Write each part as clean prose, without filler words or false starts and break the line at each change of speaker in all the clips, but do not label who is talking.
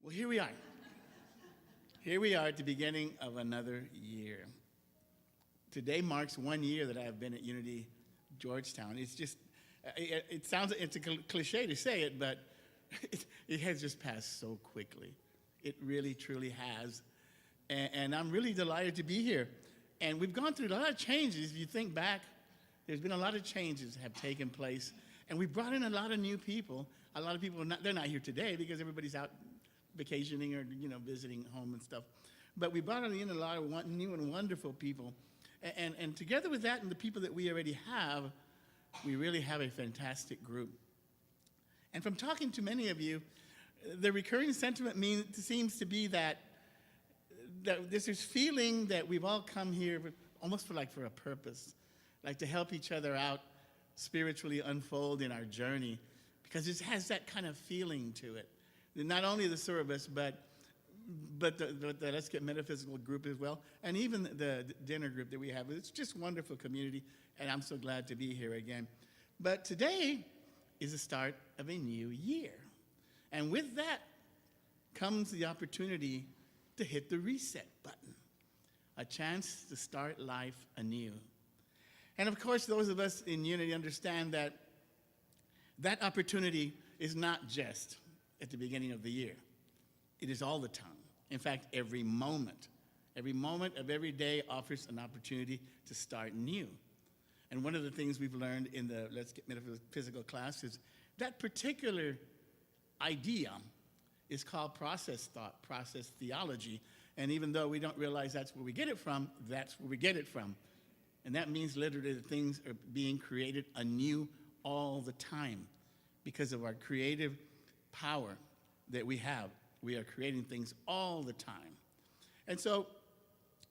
Well, here we are. Here we are at the beginning of another year. Today marks 1 year that I have been at Unity Georgetown. It's just, it sounds, it's a cliche to say it, but it has just passed so quickly. It really, truly has. And I'm really delighted to be here. And we've gone through a lot of changes. If you think back, there's been a lot of changes that have taken place. And we brought in a lot of new people. A lot of people, they're not here today because everybody's out vacationing or visiting home and stuff. But we brought in a lot of new and wonderful people. And together with that and the people that we already have, we really have a fantastic group. And from talking to many of you, the recurring sentiment seems to be that there's this feeling that we've all come here almost for a purpose, like to help each other out, spiritually unfold in our journey, because it has that kind of feeling to it. Not only the service, but the Let's Get Metaphysical group as well, and even the dinner group that we have. It's just a wonderful community, and I'm so glad to be here again. But today is the start of a new year. And with that comes the opportunity to hit the reset button, a chance to start life anew. And of course, those of us in Unity understand that that opportunity is not just at the beginning of the year. It is all the time. In fact, every moment of every day offers an opportunity to start new. And one of the things we've learned in the Let's Get Metaphysical class is that particular idea is called process thought, process theology. And even though we don't realize that's where we get it from, that's where we get it from. And that means literally that things are being created anew all the time because of our creative power that we have. We are creating things all the time. And so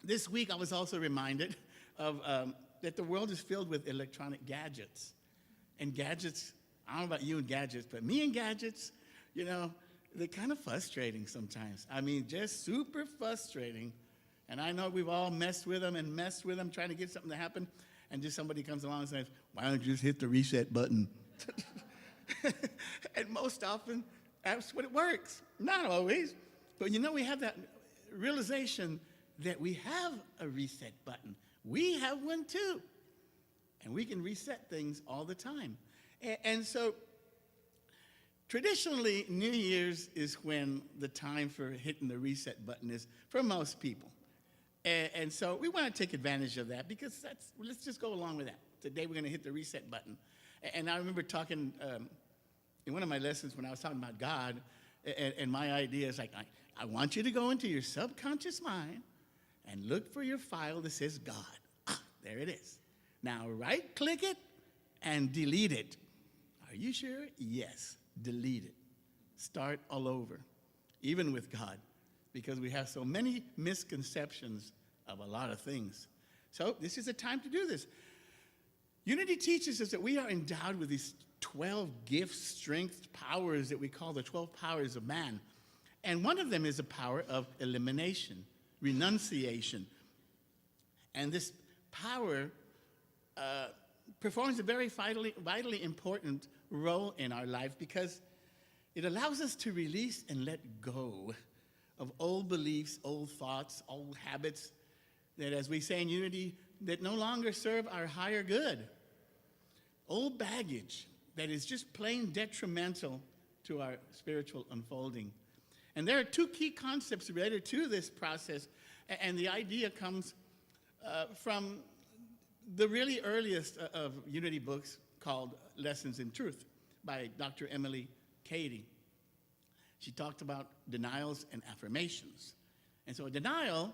this week I was also reminded of that the world is filled with electronic gadgets. And gadgets, I don't know about you and gadgets, but me and gadgets, they're kind of frustrating sometimes. I mean, just super frustrating. And I know we've all messed with them trying to get something to happen. And just somebody comes along and says, why don't you just hit the reset button? And most often, that's what it works. Not always. But we have that realization that we have a reset button. We have one too. And we can reset things all the time. And so traditionally, New Year's is when the time for hitting the reset button is for most people. And so we want to take advantage of that because let's just go along with that. Today we're going to hit the reset button. And I remember talking in one of my lessons when I was talking about God, and my idea is I want you to go into your subconscious mind and look for your file that says God. Ah, there it is. Now right-click it and delete it. Are you sure? Yes, delete it. Start all over, even with God, because we have so many misconceptions of a lot of things. So this is a time to do this. Unity teaches us that we are endowed with these 12 gifts, strengths, powers that we call the 12 powers of man. And one of them is the power of elimination, renunciation. And this power performs a very vitally important role in our life because it allows us to release and let go of old beliefs, old thoughts, old habits that, as we say in Unity, that no longer serve our higher good. Old baggage that is just plain detrimental to our spiritual unfolding. And there are two key concepts related to this process, and the idea comes from the really earliest of Unity books called Lessons in Truth by Dr. Emily Cady. She talked about denials and affirmations. And so a denial,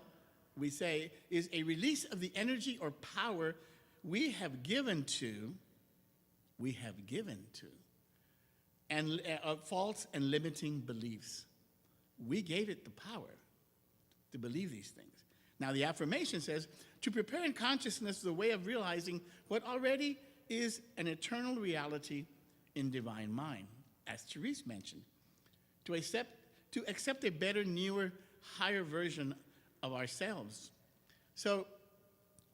we say, is a release of the energy or power we have given to, and false and limiting beliefs. We gave it the power to believe these things. Now the affirmation says, to prepare in consciousness the way of realizing what already is an eternal reality in divine mind, as Therese mentioned. To accept a better, newer, higher version of ourselves. So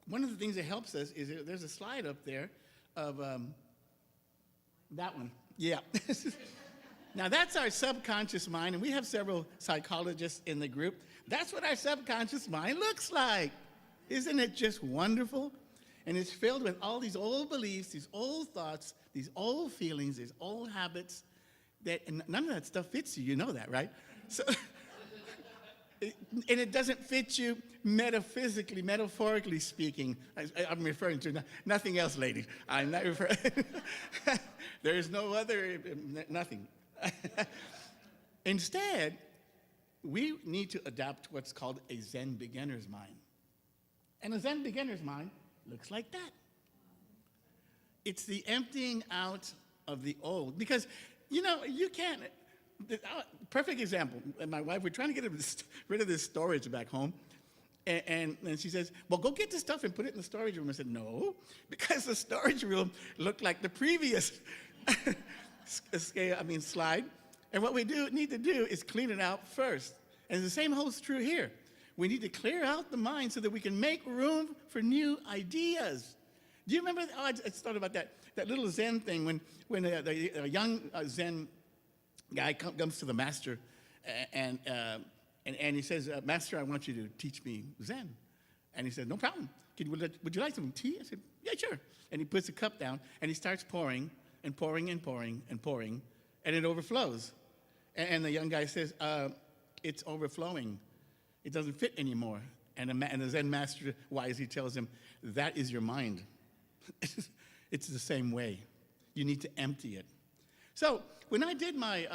one of the things that helps us is there's a slide up there of that one. Yeah. Now, that's our subconscious mind, and we have several psychologists in the group. That's what our subconscious mind looks like. Isn't it just wonderful? And it's filled with all these old beliefs, these old thoughts, these old feelings, these old habits, and none of that stuff fits you. You know that, right? So, and it doesn't fit you metaphysically, metaphorically speaking. I'm referring to nothing else, ladies. I'm not referring. There is no other, nothing. Instead, we need to adopt what's called a Zen beginner's mind. And a Zen beginner's mind looks like that. It's the emptying out of the old. Because, you can't, perfect example, my wife, we're trying to get rid of this storage back home. And she says, well, go get the stuff and put it in the storage room. I said, no, because the storage room looked like the previous slide. And what we need to do is clean it out first. And the same holds true here. We need to clear out the mind so that we can make room for new ideas. Do you remember? I just thought about that little Zen thing when a young Zen guy comes to the master and he says, Master, I want you to teach me Zen. And he said, no problem. Would you like some tea? I said, yeah, sure. And he puts the cup down and he starts pouring and pouring and pouring and pouring, and it overflows. And the young guy says, it's overflowing. It doesn't fit anymore. And the Zen master wisely tells him, that is your mind. It's the same way. You need to empty it. So when I did my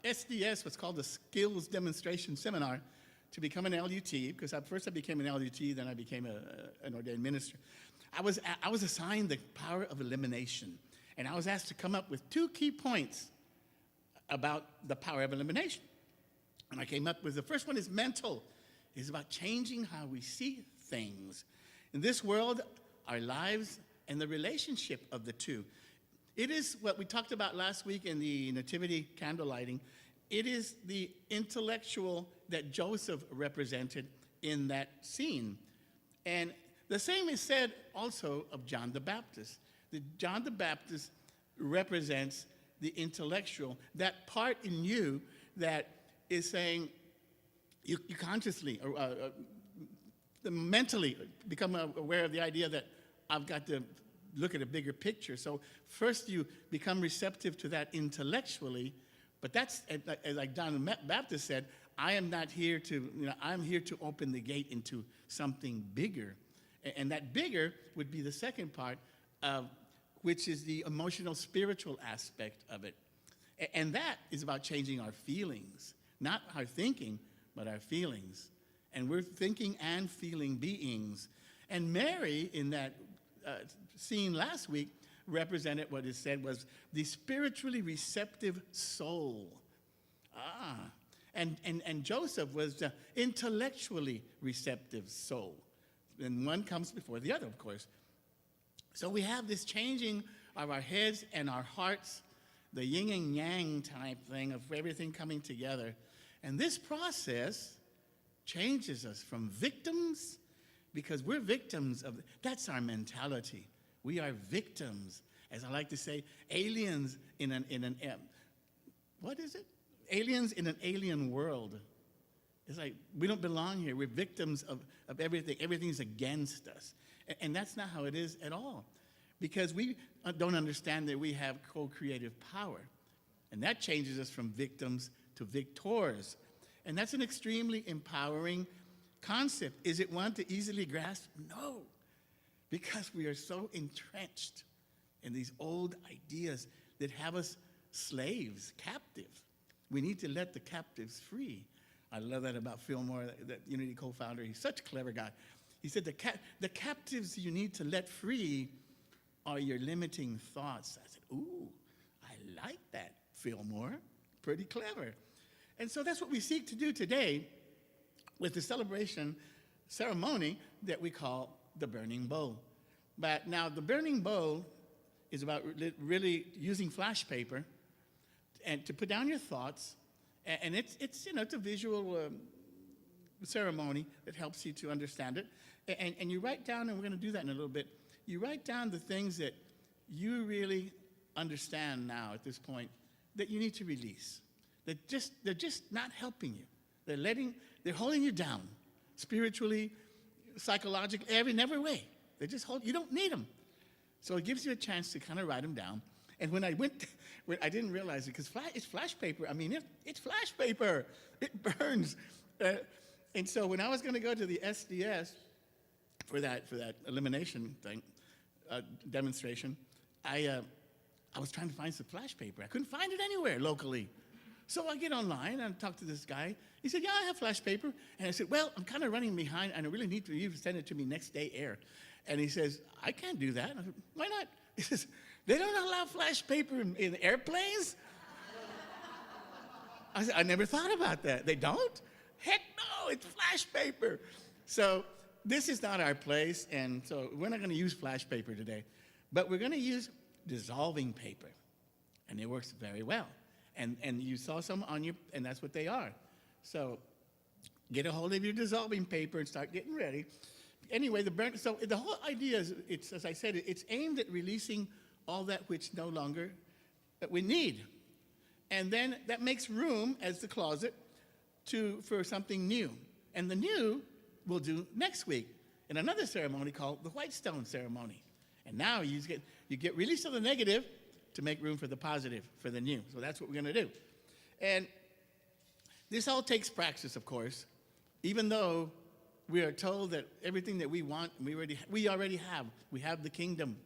SDS, what's called the Skills Demonstration Seminar, to become an LUT, because first I became an LUT, then I became an ordained minister, I was assigned the Power of Elimination. And I was asked to come up with 2 key points about the power of elimination. And I came up with the first one is mental. It's about changing how we see things. In this world, our lives and the relationship of the two. It is what we talked about last week in the nativity candle lighting. It is the intellectual that Joseph represented in that scene. And the same is said also of John the Baptist. John the Baptist represents the intellectual, that part in you that is saying, you consciously or mentally become aware of the idea that I've got to look at a bigger picture. So first you become receptive to that intellectually, but that's, as like John the Baptist said, I am not here to, I'm here to open the gate into something bigger. And that bigger would be the second part, which is the emotional, spiritual aspect of it. And that is about changing our feelings, not our thinking, but our feelings. And we're thinking and feeling beings. And Mary, in that scene last week, represented what is said was the spiritually receptive soul. And Joseph was the intellectually receptive soul. And one comes before the other, of course. So we have this changing of our heads and our hearts, the yin and yang type thing of everything coming together. And this process changes us from victims, because we're victims of, that's our mentality. We are victims, as I like to say, aliens in an what is it? Aliens in an alien world. It's like, we don't belong here. We're victims of everything. Everything's against us. And that's not how it is at all. Because we don't understand that we have co-creative power. And that changes us from victims to victors. And that's an extremely empowering concept. Is it one to easily grasp? No. Because we are so entrenched in these old ideas that have us slaves, captive. We need to let the captives free. I love that about Phil Moore, that Unity co-founder. He's such a clever guy. He said the captives you need to let free are your limiting thoughts. I said, ooh, I like that, Phil Moore. Pretty clever. And so that's what we seek to do today with the celebration ceremony that we call the Burning Bowl. But now the Burning Bowl is about really using flash paper and to put down your thoughts. And it's a visual ceremony that helps you to understand it. And you write down, and we're going to do that in a little bit, you write down the things that you really understand now at this point that you need to release. They're just not helping you. They're holding you down spiritually, psychologically, every way. You don't need them. So it gives you a chance to kind of write them down. And when I I didn't realize it because it's flash paper. I mean, it's flash paper. It burns. And so when I was going to go to the SDS for that elimination thing, demonstration, I was trying to find some flash paper. I couldn't find it anywhere locally. So I get online and talk to this guy. He said, yeah, I have flash paper. And I said, well, I'm kind of running behind, and I really need you to send it to me next day air. And he says, I can't do that. I said, why not? He says, they don't allow flash paper in airplanes? I said, I never thought about that. They don't? Heck no, it's flash paper. So this is not our place, and so we're not going to use flash paper today. But we're going to use dissolving paper, and it works very well. And you saw some on your, and that's what they are. So get a hold of your dissolving paper and start getting ready. Anyway, so the whole idea is, as I said, it's aimed at releasing all that which no longer that we need. And then that makes room as the closet for something new. And the new we'll do next week in another ceremony called the White Stone Ceremony. And now you get release of the negative to make room for the positive, for the new. So that's what we're going to do. And this all takes practice, of course, even though we are told that everything that we want, we already have. We have the kingdom,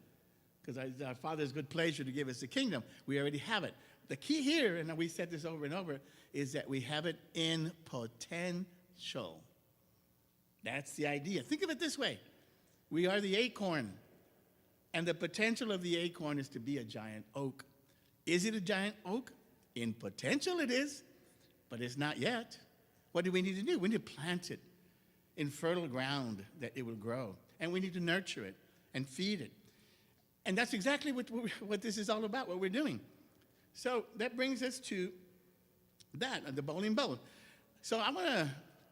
because our Father's good pleasure to give us the kingdom. We already have it. The key here, and we said this over and over, is that we have it in potential. That's the idea. Think of it this way. We are the acorn, and the potential of the acorn is to be a giant oak. Is it a giant oak? In potential it is, but it's not yet. What do we need to do? We need to plant it in fertile ground that it will grow, and we need to nurture it and feed it. And that's exactly what this is all about, what we're doing. So that brings us to that, the bowling bowl. So I'm going to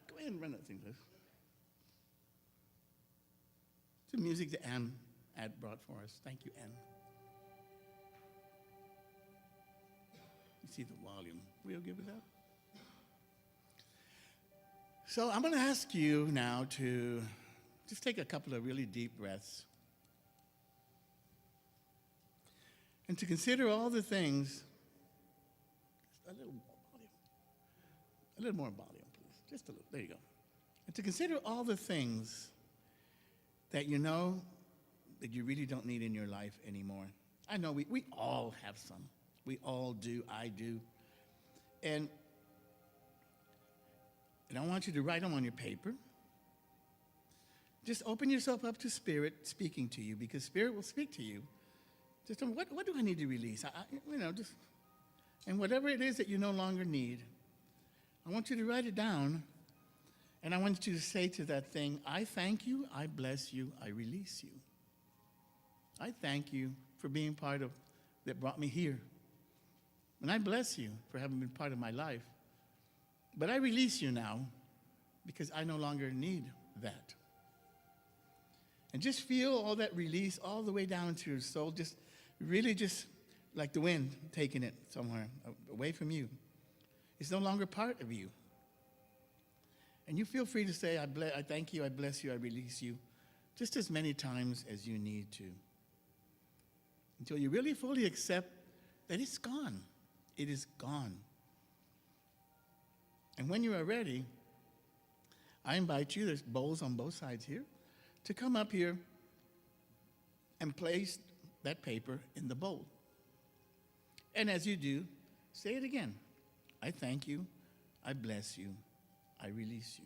go ahead and run that thing, please. It's the music that Ann brought for us. Thank you, Ann. You see the volume. We'll give it up. So I'm going to ask you now to just take a couple of really deep breaths and to consider all the things. A little more volume, please. Just a little. There you go. And to consider all the things that you know that you really don't need in your life anymore. I know we all have some. We all do. I do. And I want you to write them on your paper. Just open yourself up to Spirit speaking to you, because Spirit will speak to you. Just tell me, what do I need to release? And whatever it is that you no longer need, I want you to write it down, and I want you to say to that thing, I thank you, I bless you, I release you. I thank you for being part of that brought me here. And I bless you for having been part of my life. But I release you now because I no longer need that. And just feel all that release all the way down into your soul, just like the wind taking it somewhere away from you. It's no longer part of you. And you feel free to say, I thank you, I bless you, I release you, just as many times as you need to, until you really fully accept that it's gone. It is gone. And when you are ready, I invite you, there's bowls on both sides here, to come up here and place that paper in the bowl. And as you do, say it again. I thank you, I bless you, I release you.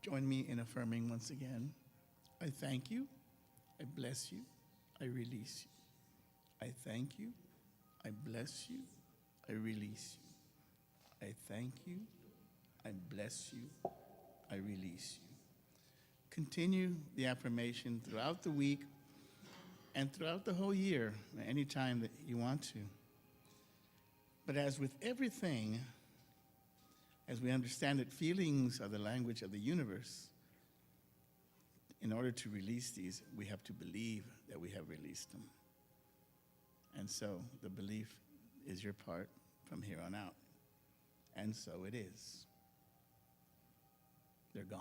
Join me in affirming once again. I thank you. I bless you. I release you. I thank you. I bless you. I release you. I thank you. I bless you. I release you. Continue the affirmation throughout the week and throughout the whole year, anytime that you want to. But as with everything, as we understand that feelings are the language of the universe, in order to release these, we have to believe that we have released them. And so the belief is your part from here on out. And so it is. They're gone.